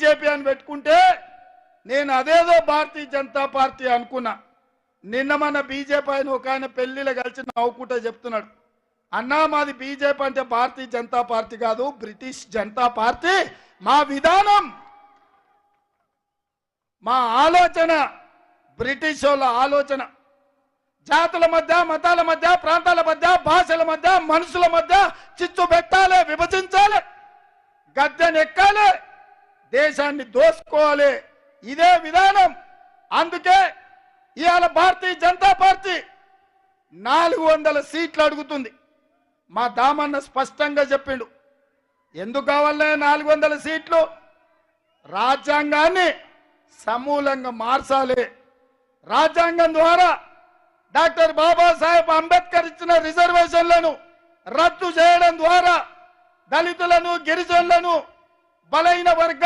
BJP అని పెట్టుకుంటే నేను అదేదో భారతీయ జనతా పార్టీ అనుకున్నా. నిన్న మన బీజేపీ ఆయన ఒక ఆయన పెళ్లిలో కలిసి నవ్వుకుంటూ చెప్తున్నాడు, అన్నా మాది బీజేపీ అంటే భారతీయ జనతా పార్టీ కాదు, బ్రిటిష్ జనతా పార్టీ. మా విధానం, మా ఆలోచన బ్రిటిష్ వాళ్ళ ఆలోచన. జాతుల మధ్య, మతాల మధ్య, ప్రాంతాల మధ్య, భాషల మధ్య, మనుషుల మధ్య చిచ్చు పెట్టాలి, విభజించాలి, గద్దెనెక్కాలి, దేశాన్ని దోసుకోవాలి. ఇదే విధానం. అందుకే ఇవాళ భారతీయ జనతా పార్టీ 400 సీట్లు అడుగుతుంది. మా దామన్న స్పష్టంగా చెప్పిండు, ఎందుకు కావాలనే 400 సీట్లు? రాజ్యాంగాన్ని సమూలంగా మార్చాలి. రాజ్యాంగం ద్వారా డాక్టర్ బాబాసాహెబ్ అంబేద్కర్ ఇచ్చిన రిజర్వేషన్లను రద్దు చేయడం ద్వారా దళితులను, గిరిజనులను, బలైన వర్గాలను